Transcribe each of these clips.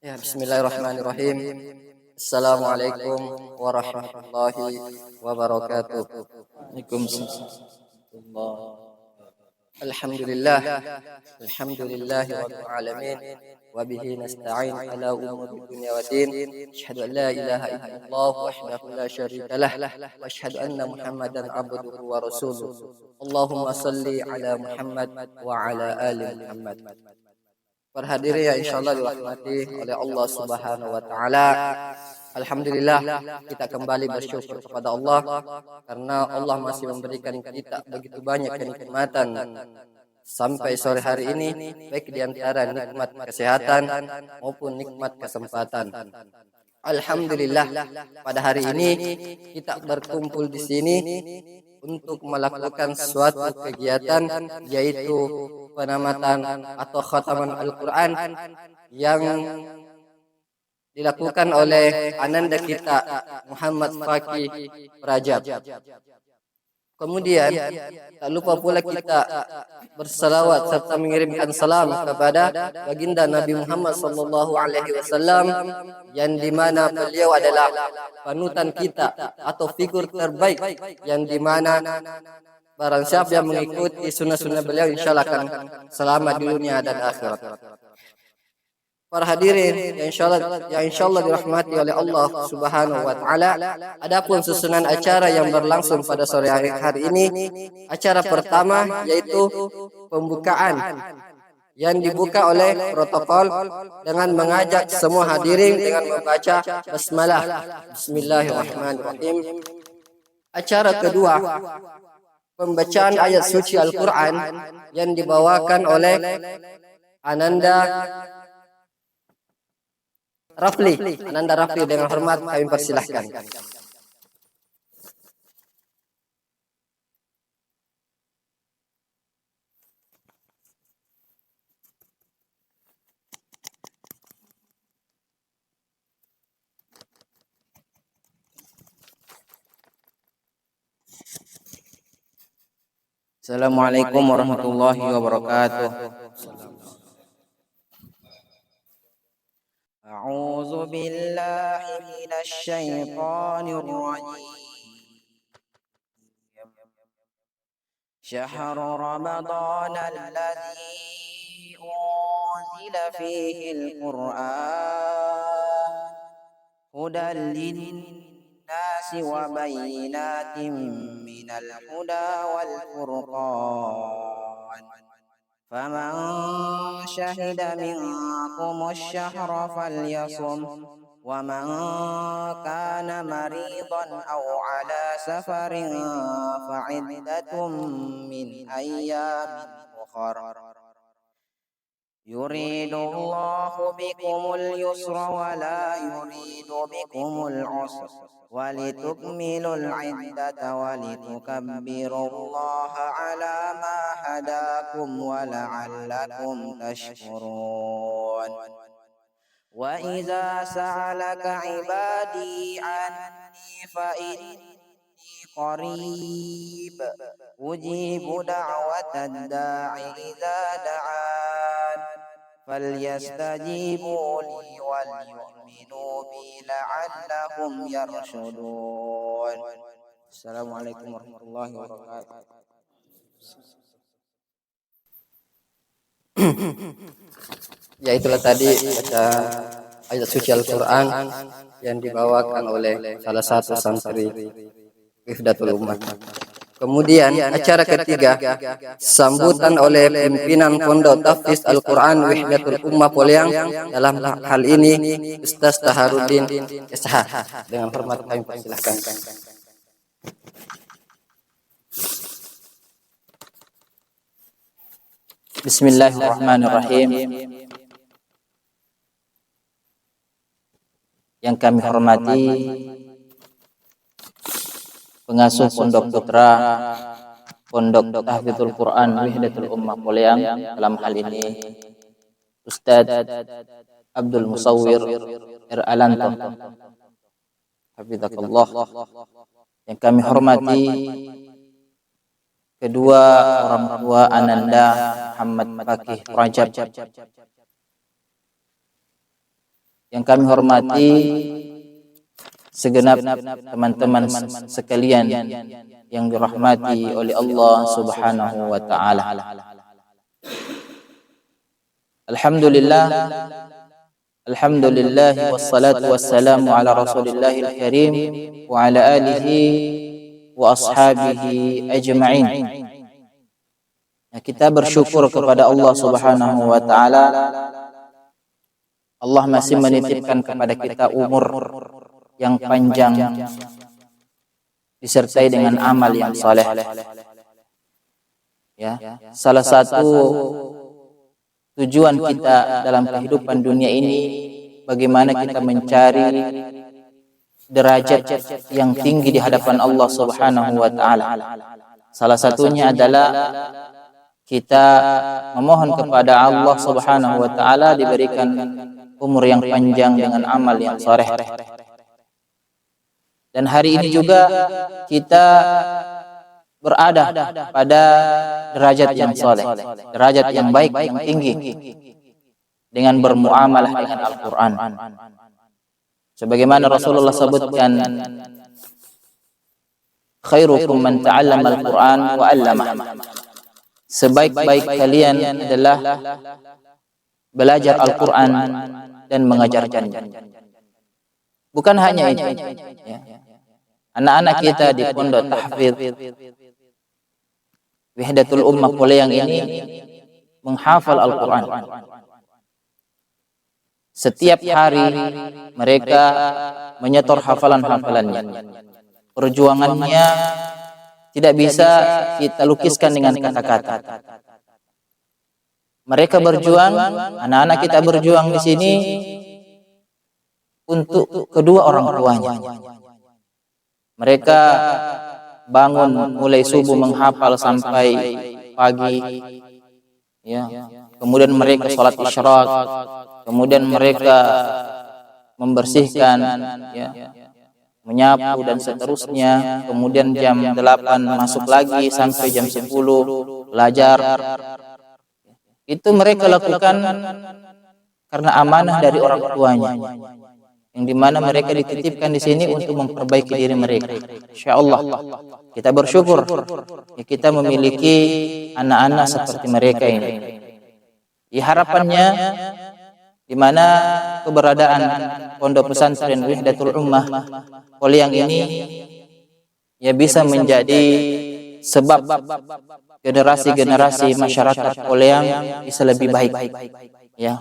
Ya, bismillahirrahmanirrahim. Assalamualaikum warahmatullahi wabarakatuh. Waalaikumsalam. Alhamdulillah, alhamdulillahi rabbil alamin. Wa bihi nasta'in ala umuri dunya waddin. Asyhadu an la ilaha illallah wahdahu la syarika lah wa asyhadu anna Muhammadan abduhu wa rasuluh. Allahumma salli ala Muhammad wa ala ali Muhammad. Para hadirin yang insyaallah dirahmati oleh Allah Subhanahu wa taala. Alhamdulillah kita kembali bersyukur kepada Allah karena Allah masih memberikan kita begitu banyak kenikmatan sampai sore hari ini, baik di antara nikmat kesehatan maupun nikmat kesempatan. Alhamdulillah pada hari ini kita berkumpul di sini untuk melakukan suatu kegiatan, yaitu penamatan atau khataman Al-Quran yang dilakukan oleh ananda kita Muhammad Fakih Rajab. Kemudian tak lupa pula kita bersalawat serta mengirimkan salam kepada baginda Nabi Muhammad SAW, yang dimana beliau adalah panutan kita atau figur terbaik, yang dimana barang siapa yang mengikuti sunnah-sunnah beliau insyaallah akan selamat di dunia dan akhirat. Para hadirin yang insyaallah dirahmati oleh Allah Subhanahu wa taala, adapun susunan acara yang berlangsung pada sore hari ini, acara pertama yaitu pembukaan yang dibuka oleh protokol dengan mengajak semua hadirin dengan membaca basmalah. Bismillahirrahmanirrahim. Acara kedua, pembacaan ayat suci Al-Quran yang dibawakan oleh Ananda Rafli. Ananda Rafli, dengan hormat kami persilahkan. Assalamualaikum warahmatullahi wabarakatuh. A'udzu billahi minasy syaithanir rajim. Syahrul Ramadan alladzi unzila fihi al-Qur'an hudan lin-nasi wa bayyinatin minal huda wal furqan. فمن شهد منكم الشهر فليصم ومن كان مريضا أو على سفر فعدة من أيام أخر يريد الله بكم اليسر ولا يريد بكم العسر ولتكملوا العدة ولتكبروا الله على ما هداكم ولعلكم تشكرون. وإذا سألك عبادي عني فإني قريب أجيب دعوة الداع إذا دعان فليستجيبوا لي وليؤمنوا بي لعلهم يرشدون. Assalamualaikum warahmatullahi wabarakatuh. Ya, itulah tadi baca ayat suci Al-Quran yang dibawakan oleh salah satu santri Wifdatul Ummah. Kemudian acara ketiga, sambutan oleh pimpinan Pondok Tahfiz Al-Quran Wihdatul Ummah Poliang, dalam hal ini Ustaz Taharuddin SH. Dengan hormat kami persilahkan. Bismillahirrahmanirrahim. Yang kami hormati pengasuh Pondok Putra Pondok Tahfidzul Quran Wihdatul Ummah Poliang, dalam hal ini Ustadz Abdul Musawwir R. Alanto, Hafidzakallah. Yang kami hormati kedua orang tua Ananda Muhammad Fakih Rajab, yang kami hormati segenap teman-teman sekalian yang dirahmati oleh Allah Subhanahu wa taala. Alhamdulillah, alhamdulillah wassalatu wassalamu ala Rasulillahil karim wa ala alihi wa ashabihi ajma'in. Kita bersyukur kepada Allah Subhanahu wa taala. Allah masih menitipkan kepada kita umur yang panjang disertai dengan amal yang saleh. Ya, salah satu tujuan kita dalam kehidupan dunia ini bagaimana kita mencari derajat yang tinggi di hadapan Allah Subhanahu wa taala. Salah satunya adalah kita memohon kepada Allah Subhanahu wa taala diberikan umur yang panjang dengan amal yang saleh. Dan hari ini juga kita berada pada derajat yang saleh, derajat yang baik, yang tinggi dengan bermuamalah dengan Al-Qur'an. Sebagaimana Rasulullah sebutkan, khairukum man ta'allama al-Qur'an wa 'allamah. Sebaik-baik kalian adalah belajar Al-Qur'an dan mengajarkannya. Bukan hanya itu, ya. Anak-anak kita di pondok tahfidz Wihdatul Ummah Poleyang ini menghafal Al-Qur'an. Setiap hari mereka menyetor hafalan-hafalannya. Perjuangannya tidak bisa kita lukiskan dengan kata-kata. Mereka berjuang, anak-anak kita berjuang di sini untuk kedua orang tuanya. Mereka bangun mulai subuh menghafal sampai pagi, ya. Kemudian mereka sholat isyraq, kemudian mereka membersihkan, ya, menyapu dan seterusnya. Kemudian jam 8 masuk lagi sampai jam 10 belajar. Itu mereka lakukan karena amanah dari orang tuanya, yang dimana mereka dititipkan di sini untuk memperbaiki diri mereka. Insyaallah kita bersyukur ya, kita memiliki anak-anak seperti mereka ini. Ya, harapannya di mana keberadaan Pondok Pesantren Wihdatul Ummah Poleyang ini ya bisa menjadi sebab generasi-generasi masyarakat Poleyang bisa lebih baik, ya,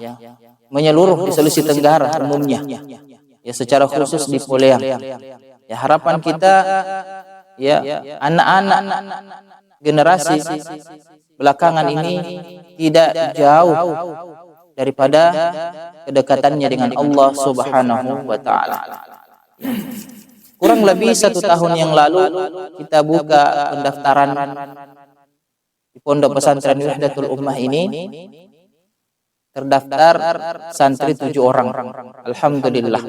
menyeluruh di Sulawesi Tenggara umumnya, ya, secara khusus di Poleyang. Ya, harapan kita ya anak-anak generasi belakangan ini tidak jauh daripada kedekatannya dengan Allah Subhanahu wa taala. Kurang lebih 1 tahun yang lalu kita buka pendaftaran di Pondok Pesantren Wihdatul Ummah ini. Terdaftar santri 7 orang. Alhamdulillah.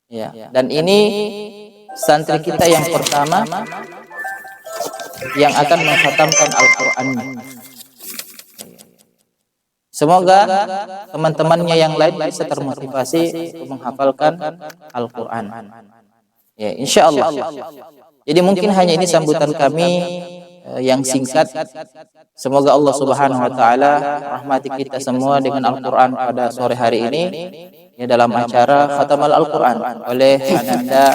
Ya, dan ini santri kita yang pertama yang akan mengkhatamkan Al-Qur'an. Semoga teman-temannya yang lain bisa termotivasi untuk menghafalkan Al-Qur'an. Ya, insyaallah. Jadi mungkin hanya ini sambutan kami yang singkat. Semoga Allah Subhanahu wa taala rahmati kita semua dengan Al-Qur'an pada sore hari ini, ya, dalam acara Khatamal Al-Qur'an oleh Ananda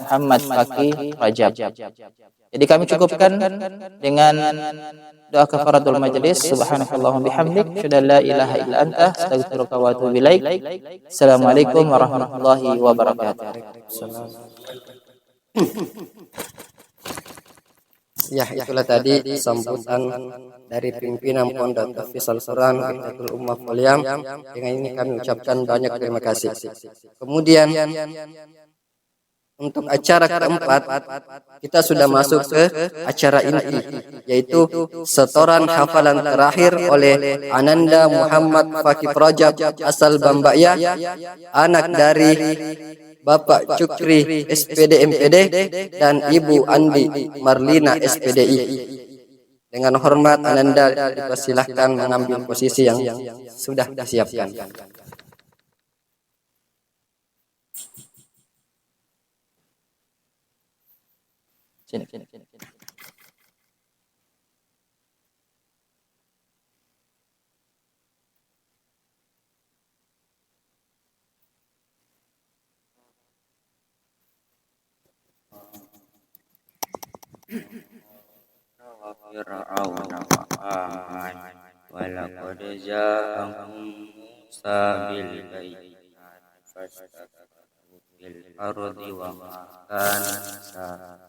Muhammad Fakih Rajab. Jadi kami cukupkan dengan doa kafaratul majelis. Subhanakallahumma bihamdik, asyhadu an la ilaha illa anta, astaghfiruka wa atubu ilaik. Assalamualaikum warahmatullahi wabarakatuh. Ya, itulah tadi sambutan dari pimpinan Pondok Tahfidz Al-Qur'an Wihdatul Ummah Poleyang. Dengan ini kami ucapkan banyak terima kasih. Kemudian untuk acara keempat, kita sudah masuk ke acara inti, yaitu setoran hafalan terakhir oleh Ananda Muhammad Fakih Rajab asal Bambaya, anak dari Bapak Cukri SPD MPD dan Ibu Andi Marlina SPDI. Dengan hormat Ananda dipersilahkan mengambil posisi yang sudah disiapkan. Sini. وفرعون وهامان ولقد جاءهم موسى بالبينات فاستكبروا في الأرض وما كان حسابا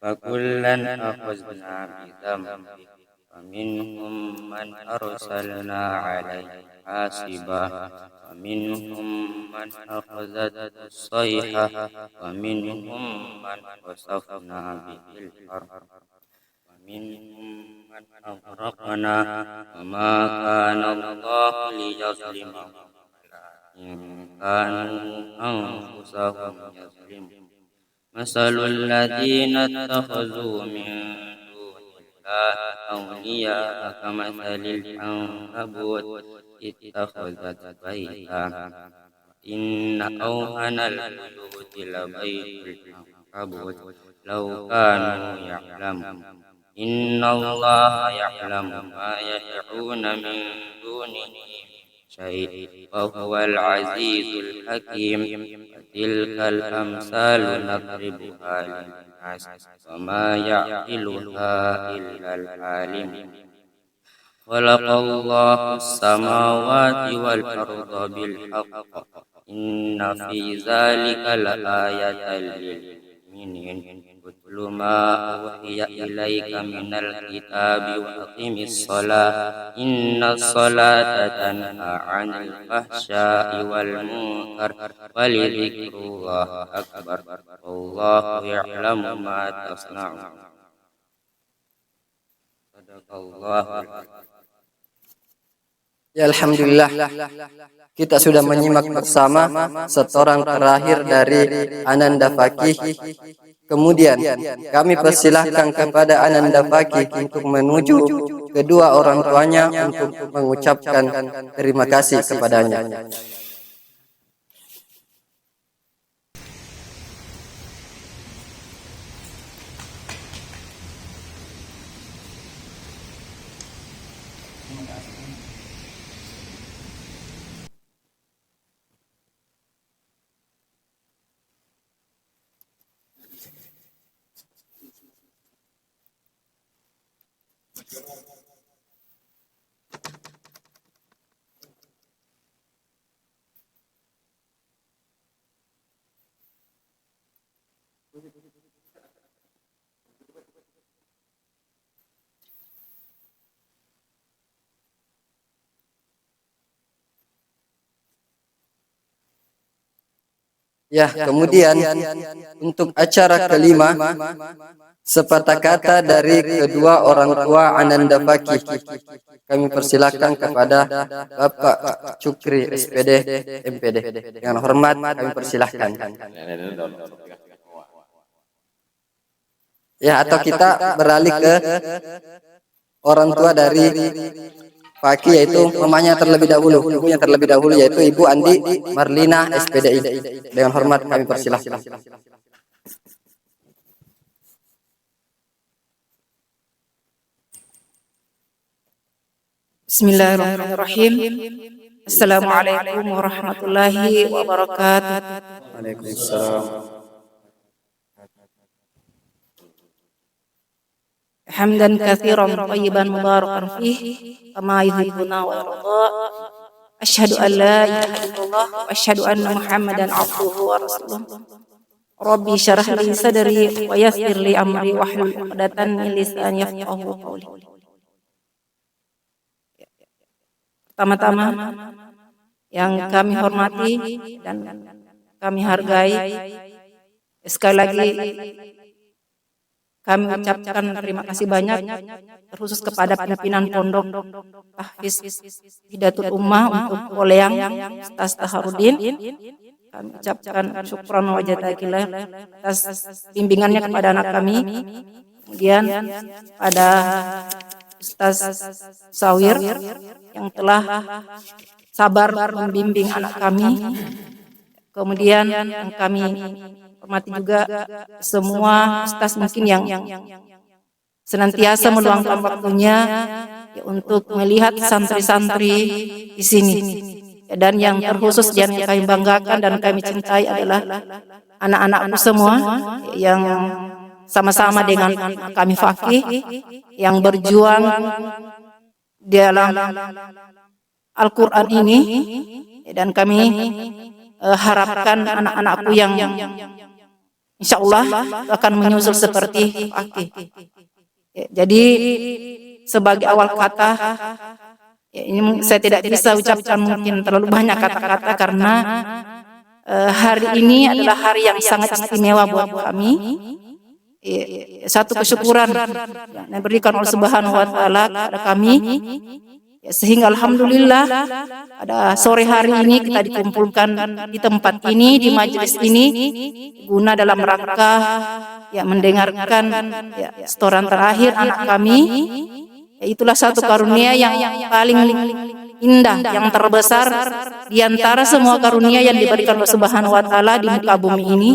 فكلا أخذنا بذنبه فمنهم من أرسلنا عليه حاسبا ومنهم من أخذته الصيحة ومنهم من خسفنا به الأرض ومنهم من أغرقنا وما كان الله ليظلمهم ولكن كانوا أنفسهم يظلمون مثل الذين اتخذوا من دون الله أولياء كمثل العنكبوت اتخذت بيتا إن أوهن البيوت لبيت العنكبوت لو كانوا يعلمون إن الله يعلم ما يدعون من دونه شيء وهو العزيز الحكيم وتلك الأمثال نضربها للناس وما يعقلها إلا العالم خلق الله السماوات والأرض بالحق إن في ذلك لآية للمؤمنين اتل ما أوحي إليك من الكتاب وأقم الصلاة إن الصلاة تنهى عن الفحشاء والمنكر ولذكر الله أكبر والله يعلم ما تصنعون صدق الله العظيم. Ya, alhamdulillah, kita sudah menyimak bersama setoran terakhir dari Ananda Fakih. Kemudian kami persilahkan kepada Ananda Fakih untuk menuju kedua orang tuanya untuk mengucapkan terima kasih kepadanya. Ya, kemudian untuk acara kelima, sepatah kata dari kedua orang tua Ananda Fakih. Kami persilahkan kepada Bapak Cukri SPD MPD. Dengan hormat kami persilahkan. Ya, atau kita beralih ke orang tua dari Fakih, yaitu mamanya terlebih dahulu, ibunya terlebih dahulu, yaitu Ibu Andi Marlina SPDI. Dengan hormat kami persilahkan. Bismillahirrahmanirrahim. Assalamualaikum warahmatullahi wabarakatuh. Waalaikumsalam. Hamdan katsiran thayyiban mubarakan fihi kama yuhibbuna wa yarda. Asyhadu an la ilaha illallah wa asyhadu anna Muhammadan abduhu wa rasuluh. Rabbi syrah li sadri wa yassir li amri wahlul 'uqdatam min lisani yafqahu qawli. Pertama-tama yang kami hormati dan kami hargai, sekali lagi kami ucapkan terima kasih banyak terkhusus kepada pimpinan Pondok Tahfiz Hidayatul Ummah untuk Poleang Ustaz Taharudin. Kami ucapkan syukran wa jazakillah atas bimbingannya kepada anak kami. Kemudian pada Ustaz Sawir yang telah sabar membimbing anak kami. Kemudian yang kami hormati juga semua ustaz mungkin yang senantiasa meluangkan waktunya ya, untuk melihat santri-santri di sini. Dan yang terkhusus yang kami banggakan dan kami cintai adalah anak-anakku semua yang sama-sama dengan kami Fakih yang berjuang dalam Al-Quran ini, dan kami harapkan anak-anakku yang insya Allah akan menyusul seperti Fakih. Jadi sebagai awal kata, ini saya tidak bisa ucapkan mungkin terlalu banyak kata-kata karena hari ini adalah hari yang sangat istimewa buat kami. Satu kesyukuran yang diberikan oleh Subhanahu wa Ta'ala kepada kami, sehingga alhamdulillah pada sore hari ini kita dikumpulkan di tempat ini, di majelis ini, guna dalam rangka mendengarkan setoran terakhir anak kami. Itulah satu karunia yang paling indah, yang terbesar di antara semua karunia yang diberikan oleh Subhanahu wa Ta'ala di muka bumi ini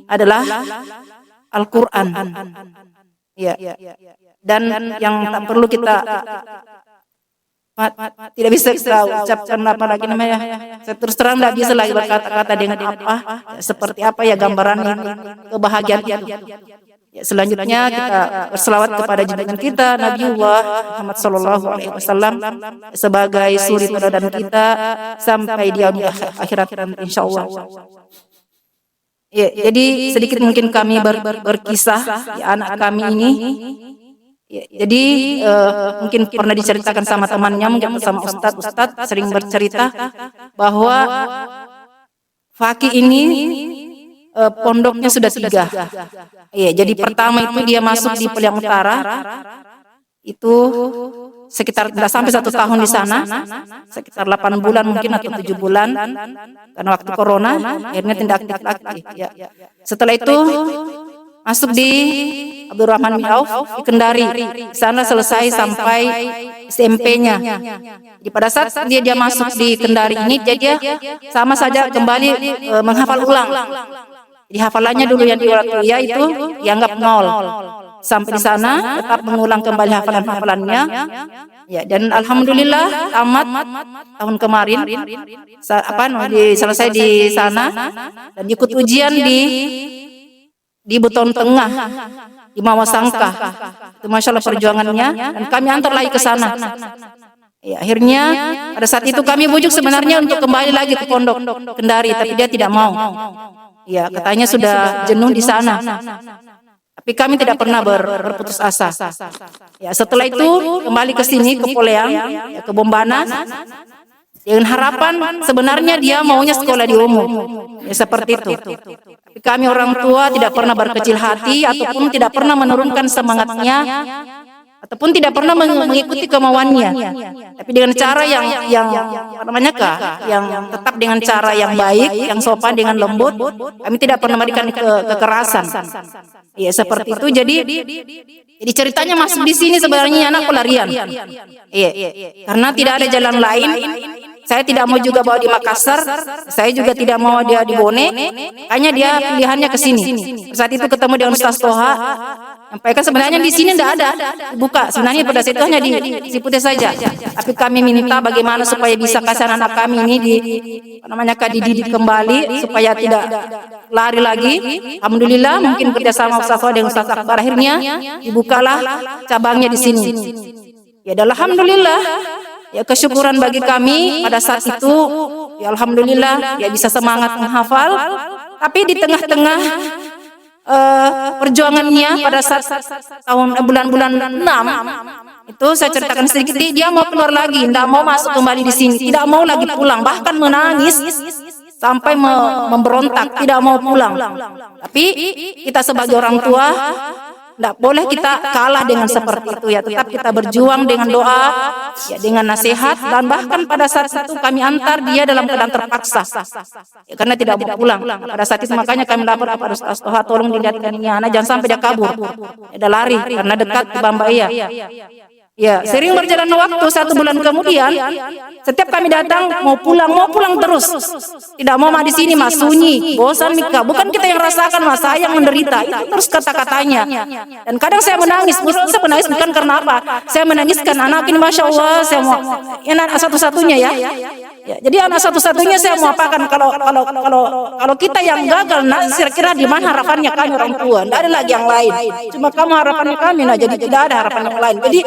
adalah Al-Quran. Dan yang tak perlu kita tidak bisa kita ucapkan apa lagi namanya. Saya terus terang tidak bisa lagi berkata-kata dengan apa, seperti apa ya gambarannya kebahagiaan itu. Selanjutnya kita berselawat kepada junjungan kita Nabiullah Muhammad sallallahu alaihi wasallam sebagai suri teladan kita sampai di akhirat nanti insyaallah. Jadi sedikit mungkin kami berkisah anak kami ini. Jadi mungkin pernah diceritakan sama temannya, mungkin sama ustadz sering bercerita bahwa Fakih ini pondoknya sudah 3. Jadi pertama itu dia masuk di Peliang Utara, itu sekitar tidak sampai 1 tahun di sana, sekitar 8 bulan mungkin atau 7 bulan, karena waktu corona akhirnya tidak aktif lagi. Setelah itu masuk di Abdurrahman bin Auf di Kendari, sana selesai sampai SMP-nya. Jadi pada saat dia masuk di Kendari ini, dia sama saja kembali menghafal ulang. Jadi hafalannya dulu yang di Kuliah itu dianggap 0. Sampai di sana tetap mengulang kembali hafalannya. Dan alhamdulillah tamat tahun kemarin. Selesai di sana dan ikut ujian di Buton Tengah di Mawasangka. Itu masya Allah perjuangannya, dan kami antar lagi ke sana. Akhirnya pada saat itu kami bujuk sebenarnya untuk kembali lagi ke pondok Kendari, tapi dia tidak mau. Katanya sudah jenuh di sana. Tapi kami tidak pernah berputus asa. Setelah itu kembali ke sini, ke Poleang, ke Bombana, dengan harapan sebenarnya dia maunya sekolah di umum. Seperti itu. Tapi kami orang tua tidak pernah berkecil hati ataupun tidak pernah menurunkan semangatnya, ataupun tidak pernah mengikuti kemauannya, tapi dengan cara yang tetap dengan cara yang baik, yang sopan, dengan lembut. Kami tidak pernah memberikan kekerasan. Seperti itu. Jadi ceritanya masuk di sini sebenarnya anak pelarian. Karena tidak ada jalan lain. Saya tidak mau juga bawa di Makassar, saya juga tidak mau dia di Bone, hanya dia pilihannya ke sini. Saat itu ketemu dengan Ustaz Toha, sampaikan sebenarnya di sini tidak ada buka, sebenarnya pada situ hanya di Cipute saja. Tapi kami minta bagaimana supaya bisa kasih anak kami ini dididik kembali supaya tidak lari lagi. Alhamdulillah mungkin kerjasama Ustaz Toha dengan Ustaz Akbar, akhirnya dibukalah cabangnya di sini. Dan alhamdulillah. Kesyukuran bagi kami pada saat itu, alhamdulillah bisa semangat menghafal. Tapi di tengah-tengah perjuangannya pada saat bulan-bulan 6 itu saya ceritakan sedikit, dia mau keluar lagi, tidak mau masuk kembali di sini, tidak mau lagi pulang, bahkan menangis sampai memberontak, tidak mau pulang. Tapi kita sebagai orang tua tidak boleh kita kalah dengan seperti itu. Tetap kita berjuang dengan doa, dengan nasihat, dan bahkan pada saat itu kami antar dia dalam keadaan terpaksa, karena tidak mau pulang. Pada saat itu makanya kami lapor kepada Ustaz Toha, tolong dilihatkan ini anak, jangan sampai dia kabur, dia lari karena dekat ke Bambaya. Ya, sering berjalan waktu 1 bulan kemudian, setiap kami datang mau pulang terus. Tidak mau di sini mas, sunyi, bosan Mika. Bukan kita yang rasakan mas, saya yang menderita. Itu terus kata-katanya. Dan kadang saya menangis, saya menangis bukan karena apa. Saya menangiskan anak ini, masya Allah, saya mau anak satu-satunya ya. Ya, jadi anak satu-satunya saya mau apakan kalau kita yang gagal, nah kira-kira di mana harapannya kami orang tua? Tidak ada lagi yang lain. Cuma kamu harapannya kami, nah jadi tidak ada harapan yang lain. Jadi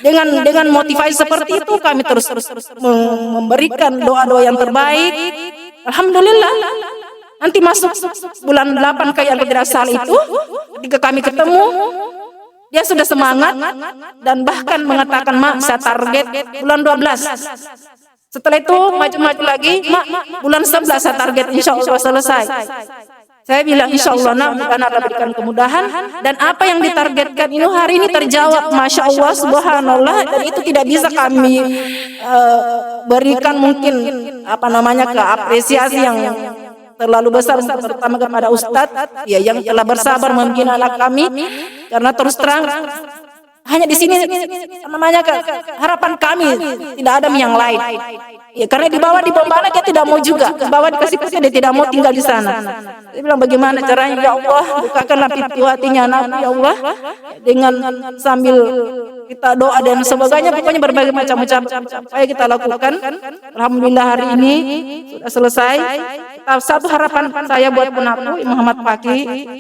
dengan motivasi seperti itu kami terus memberikan doa-doa yang terbaik. Alhamdulillah. Nanti masuk bulan 8 kayak tidak salah itu, ketika kami ketemu, dia sudah semangat dan bahkan mengatakan, "Mak, saya target bulan 12." Setelah itu maju-maju lagi, "Mak, bulan 11 saya target, insya Allah selesai." Saya bilang, insya Allah nak, Allah berikan kemudahan, dan apa yang ditargetkan ini hari ini terjawab, masya Allah, subhanallah, dan itu tidak bisa kami berikan mungkin keapresiasi yang terlalu besar, terutama kepada Ustadz ya yang telah bersabar membina anak kami, karena terus terang hanya di sini harapan kami, tidak ada yang lain. Ya, karena dibawa di Bombana dia tidak mau juga, dibawa dikasih putih dia tidak mau tinggal di sana. Dia bilang bagaimana caranya, ya Allah bukakanlah pintu hatinya anak, ya Allah, dengan sambil kita doa dan sebagainya, pokoknya berbagai macam-macam supaya kita lakukan. Alhamdulillah hari ini sudah selesai. Satu harapan saya buat penapu Muhammad Faki,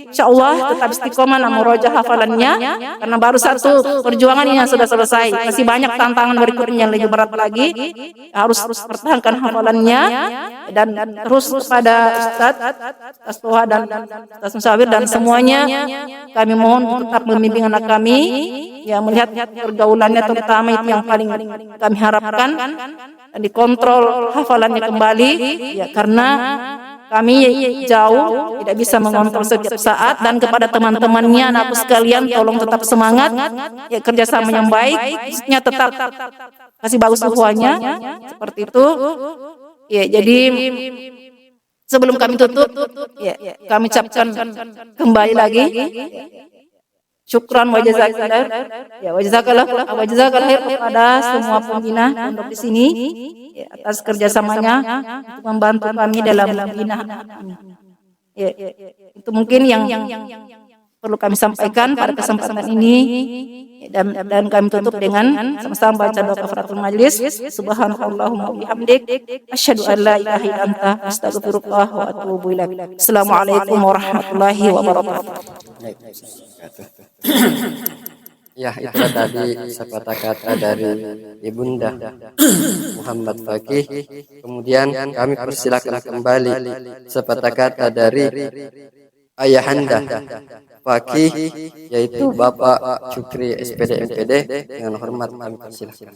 insya Allah tetap istiqomah murojaah hafalannya, karena baru satu perjuangan ini yang sudah selesai. Masih banyak tantangan berikutnya yang lebih berat lagi, harus pertahankan hafalannya, dan terus kepada Ustadz Toha dan Ustadz Musawir dan semuanya kami mohon tetap membimbing anak kami, ya melihat pergaulannya terutama itu yang paling kami harapkan, dan dikontrol hafalannya kembali, ya karena kami jauh tidak bisa mengontrol setiap saat. Dan kepada teman-temannya, anakku sekalian, tolong tetap semangat, ya kerjasama yang baik, khususnya tetap kasih bagus uhwahnya, seperti itu. Ya, jadi sebelum kami tutup, ya kami ucapkan kembali lagi syukran wa jazakallah, ya wa jazakallah khair kepada semua pembina pondok di sini, ya, atas kerjasamanya untuk membantu kami dalam membina. Ya, itu mungkin yang perlu kami sampaikan pada kesempatan ini, dan kami tutup dengan sama-sama baca doa kafaratul majlis. Subhanallahumma wa bihamdik, asyhadu an la ilaha illa anta, astaghfirullah wa atubu ilaik. Assalamualaikum warahmatullahi wabarakatuh. Ya, itulah tadi sepatah kata dari Ibunda Muhammad Faki. Kemudian kami persilakan kembali sepatah kata dari Ayahanda Faki, yaitu Bapak Syukri SPD MPD. Dengan hormat kami persilakan.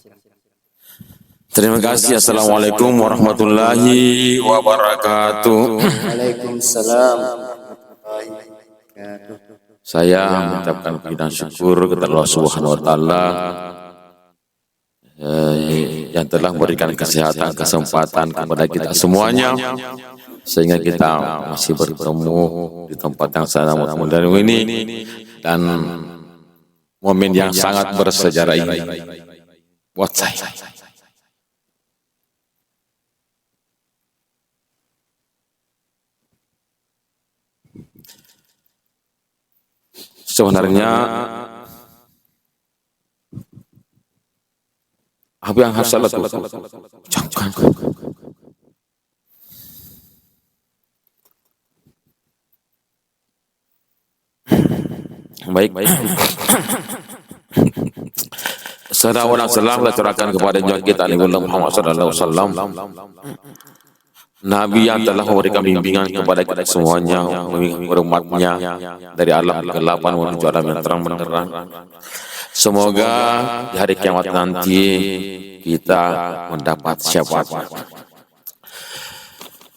Terima kasih. Assalamualaikum warahmatullahi wabarakatuh. Waalaikumsalam warahmatullahi wabarakatuh. Saya mengucapkan puji dan syukur kepada Allah Subhanahu wa taala yang telah memberikan kesehatan, kesempatan kepada kita semuanya, sehingga kita masih bertemu di tempat yang sangat mulia ini, dan momen yang sangat bersejarah ini buat saya. Sebenarnya apa yang harus saya lakukan? Baik. Salawat dan salam tercurahkan kepada junjungan kita Nabi Muhammad sallallahu alaihi wasallam, Nabi yang telah memberikan bimbingan kepada kita semuanya, umatnya dari alam kegelapan menuju alam yang terang benderang. Semoga di hari kiamat nanti kita mendapat syafaat.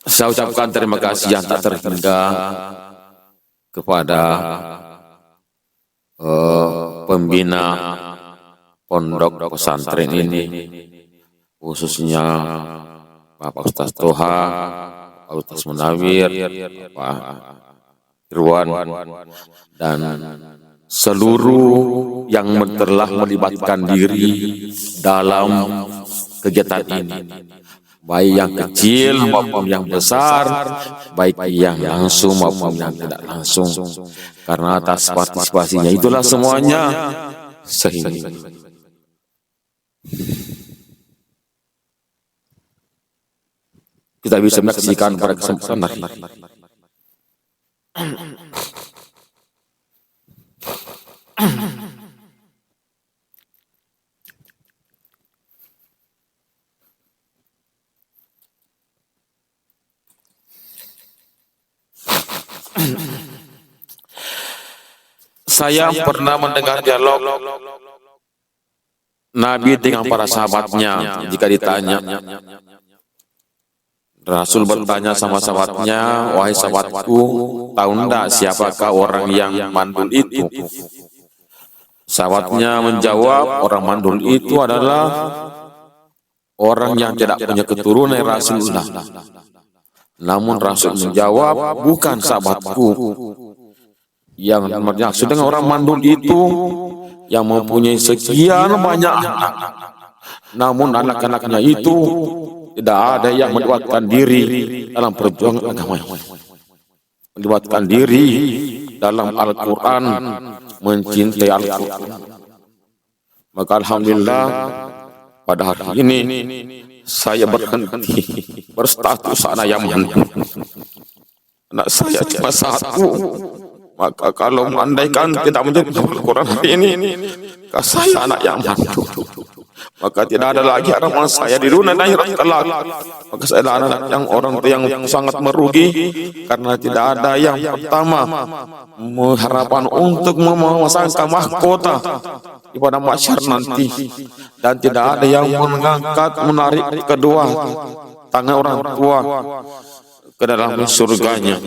Saya ucapkan terima kasih yang tak terhingga kepada pembina pondok pesantren ini, khususnya Bapak Ustaz Toha, Pak Ustaz Munawir, Pak Irwan, dan seluruh yang telah melibatkan diri dalam kegiatan ini, baik yang kecil maupun yang besar, baik yang langsung maupun yang tidak langsung, karena atas partisipasinya itulah semuanya sehingga kita bisa menyaksikan pada kesempatan hari ini. Saya pernah mendengar dialog Nabi dengan para sahabatnya. Jika ditanya, Rasul bertanya sama sahabatnya, wahai sahabatku, tahu enggak siapakah orang yang mandul itu? Sahabatnya menjawab, orang mandul itu adalah orang yang tidak punya keturunan Rasulullah. Namun Rasul menjawab, bukan sahabatku. Yang maksud dengan orang mandul itu yang mempunyai sekian banyak anak, namun anak-anaknya itu tidak ada yang melibatkan diri dalam perjuangan agama, melibatkan diri dalam Al-Quran, mencintai Al-Quran. Maka alhamdulillah pada hari ini saya berhenti berstatus anak yang mandul. Anak saya cuma satu. Maka kalau andaikan tidak menjadi Al-Quran hari ini, saya anak yang mandul, maka tidak ada lagi harapan saya di dunia dan akhirat kelak. Maka saya adalah anak yang orang yang sangat merugi, karena tidak ada yang pertama harapan untuk memasangkan mahkota di pada mahsyar nanti, dan tidak ada yang mengangkat menarik kedua tangan orang tua ke dalam surganya.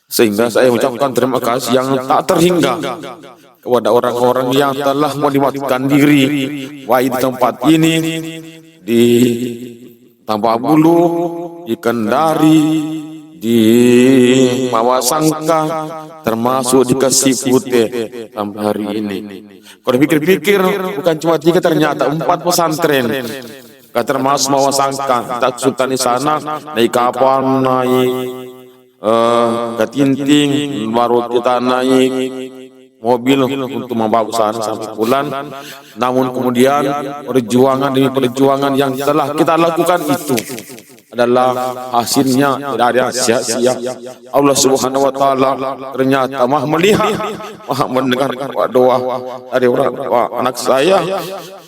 Sehingga saya ucapkan terima kasih yang tak terhingga kepada orang-orang yang telah melibatkan diri, baik di tempat ini, di Tambak Bulu, di Kendari, di Mawasangka, termasuk di Kasipute sampai hari ini. Kalau pikir-pikir, bukan cuma 3, ternyata 4 pesantren. Termasuk Mawasangka, tak sultan di sana, naik kapal, naik ketinting, baru kita naik mobil untuk membawa sana sampai pulang. Namun kemudian perjuangan demi perjuangan yang telah kita lakukan itu adalah hasilnya tidak ada sia-sia. Allah Subhanahu wa taala ternyata Maha melihat, Maha mendengar doa dari orang tua anak saya,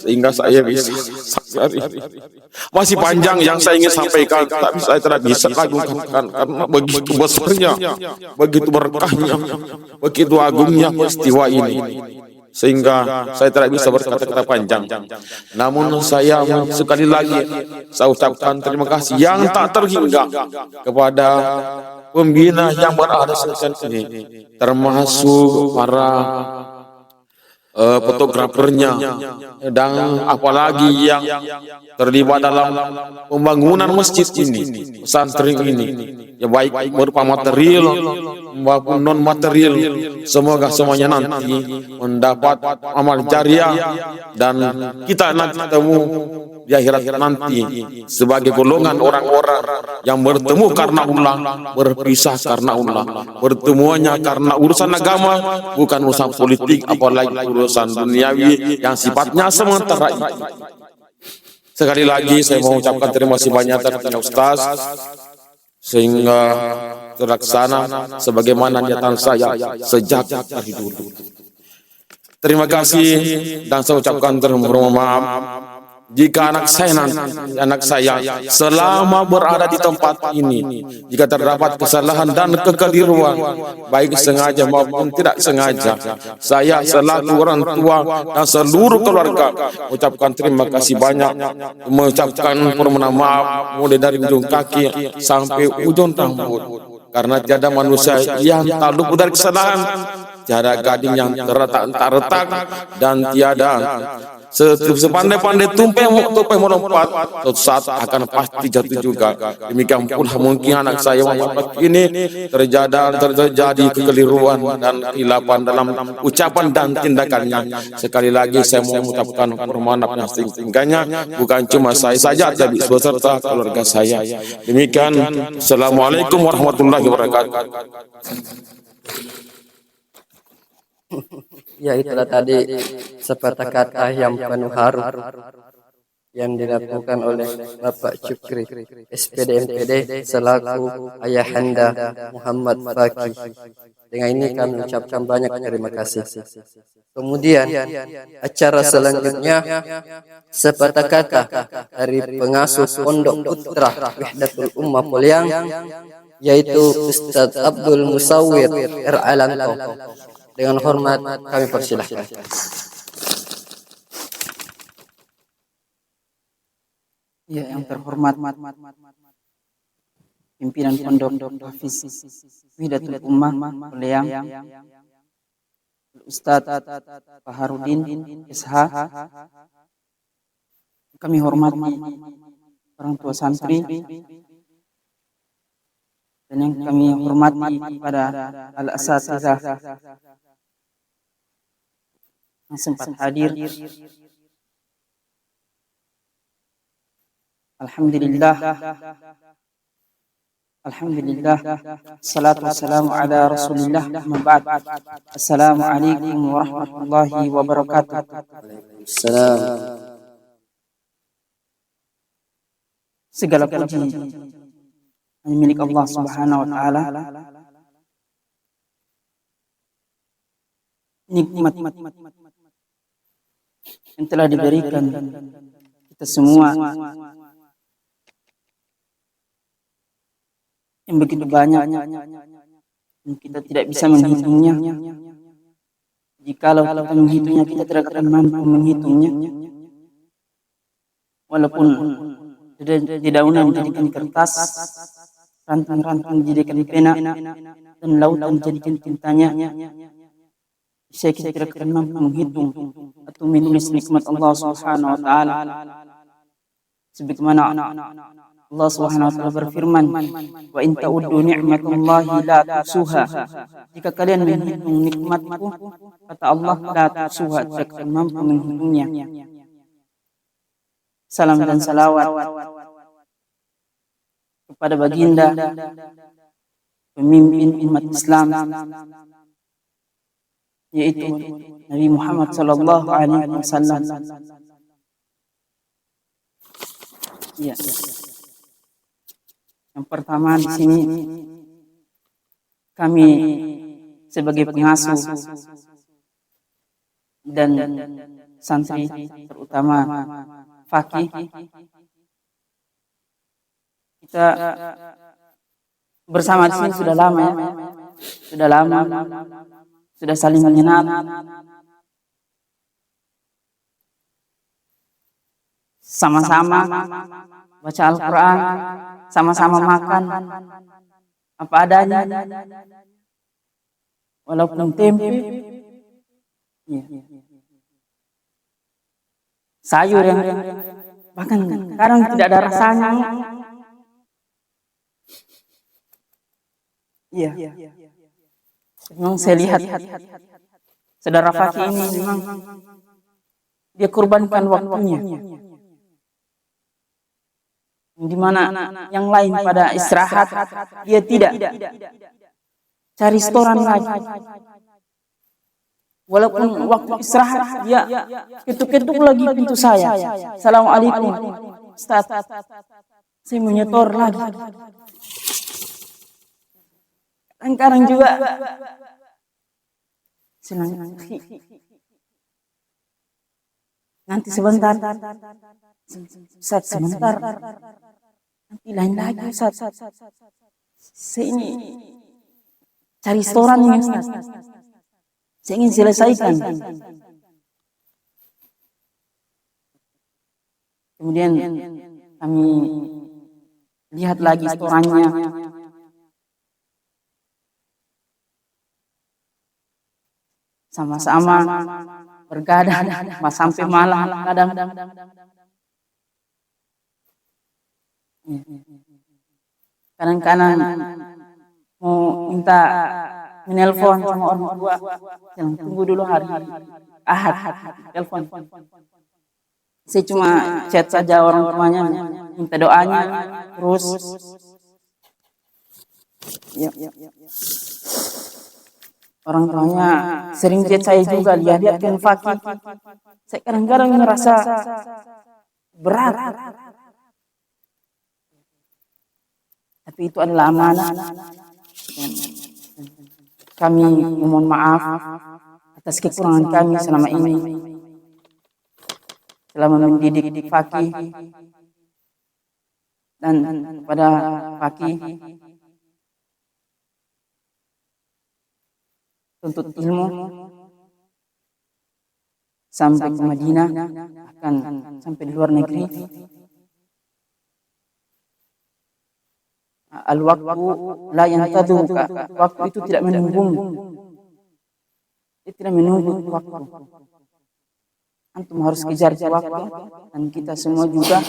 sehingga saya bisa masih panjang yang saya ingin sampaikan, tapi saya tidak bisa lakukan karena begitu besarnya, begitu berkahnya, begitu agungnya peristiwa ini, sehingga saya tidak bisa berkata-kata panjang. Namun saya sekali lagi saya ucapkan terima kasih yang tak terhingga kepada pembina yang berada di sini, termasuk para fotografernya, dan apalagi yang terlibat dalam pembangunan masjid ini, pesantren ini, ya baik berupa material maupun non material. Semoga semuanya nanti mendapat amal jariah dan kita nanti ketemu di akhirat nanti sebagai golongan orang-orang yang bertemu karena Allah, berpisah karena Allah, bertemuannya karena urusan agama, bukan urusan politik, apalagi urusan duniawi yang sifatnya sementara itu. Sekali lagi saya mau ucapkan terima kasih banyak kepada Ustaz, sehingga terlaksana sebagaimana niatan saya sejak dari dulu. Terima kasih, dan saya ucapkan terima maaf jika anak saya selama berada di tempat ini, jika terdapat kesalahan dan kekeliruan, baik sengaja maupun tidak sengaja, saya selaku orang tua dan seluruh keluarga ucapkan terima kasih banyak, mengucapkan permohonan maaf mulai dari ujung kaki sampai ujung rambut, karena tiada manusia yang tak luput dari kesalahan, tiada gading yang terletak tak retak, dan tiada Sepandai-pandai tupai melompat, suatu saat akan pasti jatuh juga. Demikian pula mungkin anak saya Muhammad ini terjadi kekeliruan dan keilapan dalam ucapan dan tindakannya. Sekali lagi saya mau mengucapkan permohonan yang setinggi-tingginya, bukan cuma saya saja, tapi beserta keluarga saya. Demikian, Assalamualaikum warahmatullahi wabarakatuh. Ya, itulah tadi sepatah kata yang penuh haru yang dilakukan oleh Bapak Syukri SPD MPD selaku ayahanda Muhammad Fakih. Dengan ini kami ucapkan banyak terima kasih. Kemudian acara selanjutnya sepatah kata dari pengasuh Pondok Putra Wahdatul Ummah Poliang, yaitu Ustaz Abdul Musawwir R. Alanto. Dengan hormat kami persilahkan. Ya, yang terhormat pimpinan Pondok Hafiz Wahdatul Ummah Poliang, Ustaz Faharudin SH. Kami hormati orang tua santri, dan yang kami hormati pada al-asatizah yang sempat hadir. Alhamdulillah, salatu wassalamu ala rasulillah, amma ba'd. Assalamualaikum warahmatullahi wabarakatuh. Segala puji hanya milik Allah Subhanahu wa taala. Nikmat yang telah diberikan kita semua yang begitu banyak, dan kita tidak bisa menghitungnya. Jikalau kita menghitungnya, kita tidak akan mampu menghitungnya. Walaupun dedaunan dijadikan kertas, ranting-ranting dijadikan pena, dan lautan dijadikan tintanya, saya tidak akan mampu menghitung atau menulis nikmat Allah Subhanahu wa taala. Sebagaimana Allah Subhanahu wa taala berfirman, "Wa in ta'uddu ni'matallahi la tuhsuha." Jika kalian menghitung nikmatku, kata Allah, la tuhsuha, tidak akan mampu menghitungnya. Salam dan salawat kepada baginda pemimpin umat Islam, yaitu Nabi Muhammad sallallahu alaihi wasallam. Ya. Yang pertama di sini kami sebagai pengasuh dan santri, terutama Fakih, kita bersama di sini sudah lama ya. Sudah saling mengenal, sama-sama baca Al-Quran, sama-sama makan apa adanya, walaupun tempe, ya, sayur yang bahkan kadang tidak ada rasanya. Iya. Memang saya lihat saudara Fakih ini memang dia korbankan waktunya, di mana yang lain pada istirahat, dia tidak, cari restoran lagi. Walaupun waktu istirahat dia ketuk-ketuk lagi pintu saya. Assalamualaikum Ustaz, saya mau nyetor lagi. Kadang juga nanti sebentar, Ustaz sebentar, nanti lain lagi Ustaz. Saya ini cari restoran ini Ustaz, saya ingin selesaikan. Kemudian kami lihat lagi restorannya, sama-sama bergadang sampai malam kadang. Kadang-kadang mau minta menelpon sama orang tua, jangan tunggu dulu hari Ahad, telepon. Saya cuma chat saja orang tuanya, minta doanya, terus ya. Orang tuanya sering chat saya juga, lihat-lihatkan Fakih. Saya kadang-kadang merasa berat. Tapi itu adalah amanah. Kami mohon maaf atas kekurangan kami selama ini, selama mendidik Fakih dan pada Fakih tuntut ilmu sampai ke Madinah, akan sampai di luar negeri. Al-waktu la yantaduka, waktu itu tidak menunggumu. Dia tidak menunggu waktu. Antum harus kejar waktu, dan kita semua juga.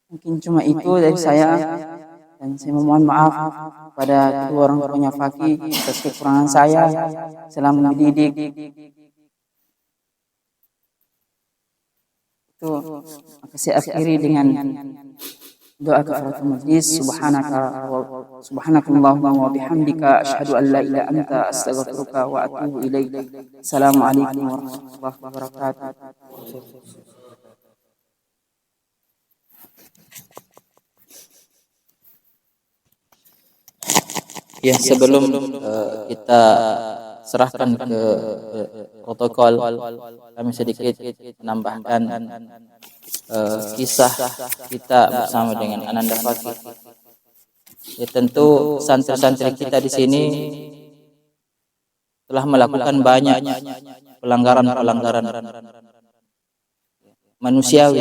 Mungkin cuma itu dari saya, dan saya memohon maaf pada kedua orang tuanya Fakih atas kekurangan saya selama mendidik. Itu maka saya akhiri dengan doa kafaratul majlis. Subhanakallahumma wa bihamdika asyhadu an la ilaha illa anta astaghfiruka wa atubu ilaik. Assalamualaikum warahmatullahi wabarakatuh. Ya, sebelum kita serahkan ke protokol, kami sedikit menambahkan kisah kita bersama dengan Ananda Fakih. Ya, tentu santri-santri kita di sini telah melakukan banyak pelanggaran-pelanggaran manusiawi.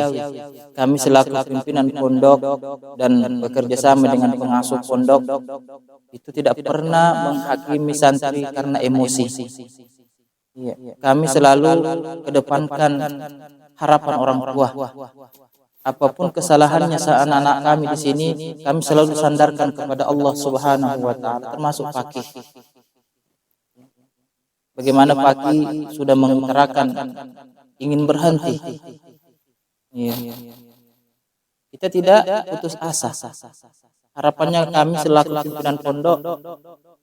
Kami selaku pimpinan pondok dan bekerja sama dengan pengasuh pondok itu tidak pernah menghakimi santri karena emosi. Kami selalu kedepankan harapan orang tua. Apapun kesalahannya anak-anak kami di sini, kami selalu sandarkan kepada Allah Subhanahu wa taala, termasuk Fakih. Bagaimana Fakih sudah mengutarakan ingin berhenti. Kita tidak putus asa. Harapannya kami selaku pimpinan pondok,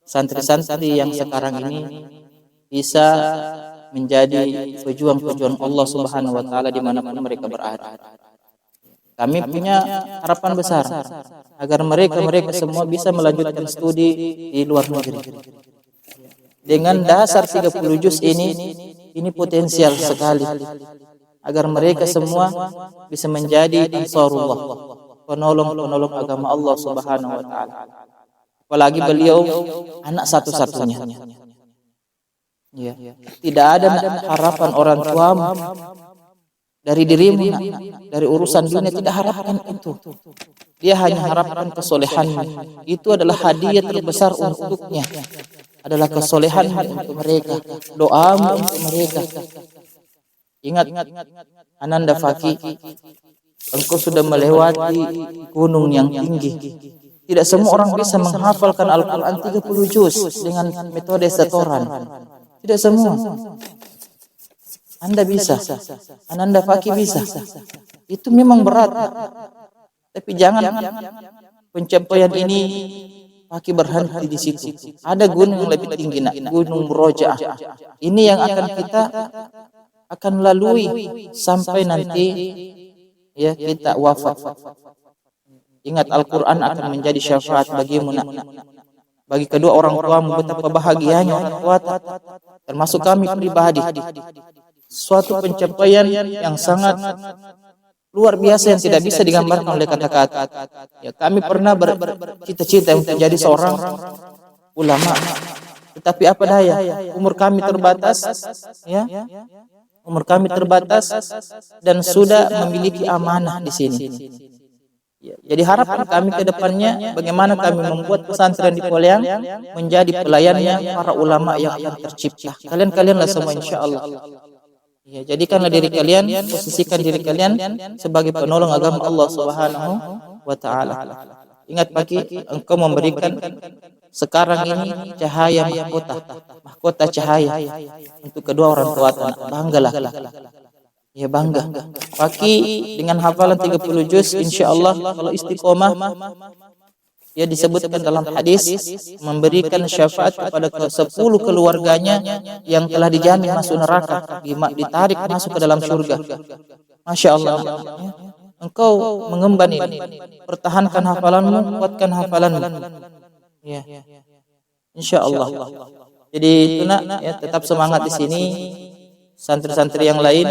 santri-santri yang sekarang ini bisa menjadi pejuang-pejuang Allah Subhanahu wa taala dimanapun mereka berada. Kami punya harapan besar agar mereka semua bisa melanjutkan studi di luar negeri. Dengan dasar 30 juz ini potensial sekali agar mereka semua bisa menjadi ansarullah, penolong-penolong agama Allah Subhanahu wa taala. Apalagi beliau anak satu-satunya. Ya. Tidak ada harapan orang tuamu dari dirimu, dari urusan dunia, tidak harapkan itu. Dia hanya harapkan kesolehanmu. Itu adalah hadiah terbesar untuknya. Adalah kesolehanmu untuk mereka, doamu untuk mereka. Ingat, Ananda Fakih, engkau sudah melewati gunung yang tinggi. Tidak semua orang bisa menghafalkan Al-Quran 30 juz dengan metode setoran. Tidak semua. Anda bisa, Ananda Fakih bisa. Itu memang berat. Tapi jangan pencapaian ini Fakih berhenti di situ. Ada gunung yang lebih tinggi, Gunung Murojaah. Ini yang akan kita akan lalui sampai nanti ya kita wafat. Ingat, Al-Quran akan menjadi syafaat bagimu, bagi kedua orang tuamu. Betapa bahagianya orang tua, termasuk kami pribadi. Suatu pencapaian yang sangat luar biasa yang tidak bisa digambarkan oleh kata-kata. Ya, kami pernah bercita-cita untuk menjadi seorang ulama, tetapi apa daya, umur kami terbatas, ya. Umur kami terbatas dan sudah memiliki amanah di sini. Ya, jadi harapan kami ke depannya bagaimana kami membuat pesantren di Poliang menjadi pelayannya para ulama yang akan tercipta. Kalian-kalianlah semua insyaallah. Ya, jadikanlah diri kalian, posisikan diri kalian sebagai penolong agama Allah Subhanahu wa taala. Ingat Paki, engkau memberikan sekarang ini cahaya mahkota cahaya untuk kedua orang tua anak. Banggalah. Ya bangga. Paki dengan hafalan 30 juz insyaallah kalau istiqomah ya disebutkan dalam hadis memberikan syafaat kepada 10 keluarganya yang telah dijamin masuk neraka, ditarik masuk ke dalam surga. Masya Allah. Engkau mengemban ini. Pertahankan hafalanmu, kuatkan hafalanmu. Ya. Insyaallah. Jadi itu nak ya tetap semangat di sini. Santri-santri yang lain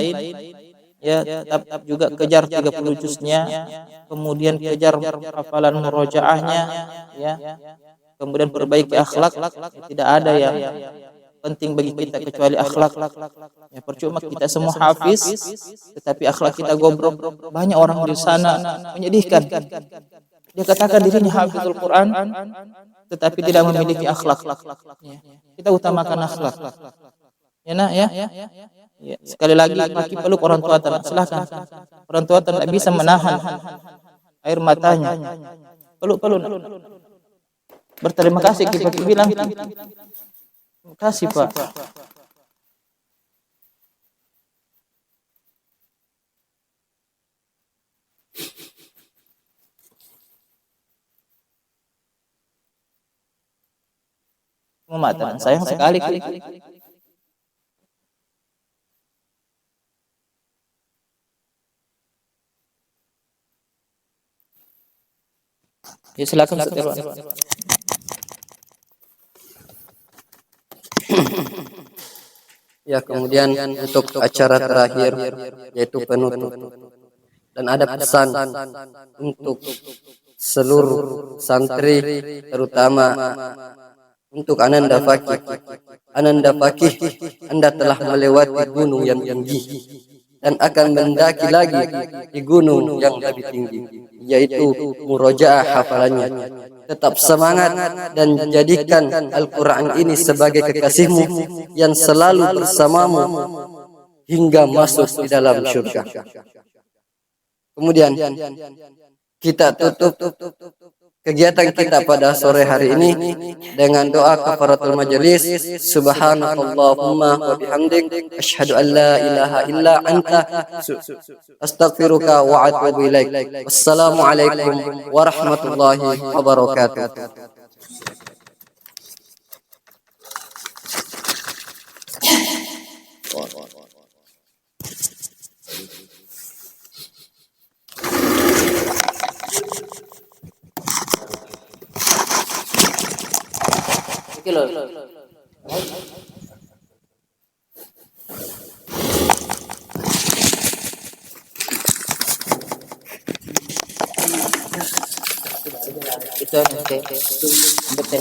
ya tetap juga kejar 30 juznya, kemudian kejar hafalan murojaahnya ya, kemudian perbaiki akhlak. Tidak ada yang penting bagi kita kecuali akhlak. Ya percuma kita semua hafiz tetapi akhlak kita goblok. Banyak orang di sana menyedihkan. Dia katakan dirinya hafizul Quran tetapi tidak memiliki akhlak. Ya. Kita utamakan akhlak. Ya nak ya. Ya, sekali lagi Paki peluk orang tua Tan. Silakan. Orang tua Tan tidak bisa menahan air matanya. Peluk. Berterima kasih kita bilang. Terima kasih Pak. Mematan sayang sekali. Ya silakan Ustaz. Ya, kemudian untuk acara terakhir yaitu penutup. Dan ada pesan untuk seluruh santri terutama untuk Ananda Fakih. Ananda Fakih, Anda telah melewati gunung yang tinggi dan akan mendaki lagi di gunung yang lebih tinggi, yaitu murojaah hafalannya. Tetap semangat dan jadikan Al-Quran ini sebagai kekasihmu yang selalu bersamamu hingga masuk di dalam surga. Kemudian kita tutup kegiatan kita pada sore hari ini dengan doa kafaratul majelis. Subhanakallahumma wa bihamdik asyhadu an la ilaha illa anta astaghfiruka wa atubu ilaik. Wassalamu alaikum warahmatullahi wabarakatuh. Kilo. Itu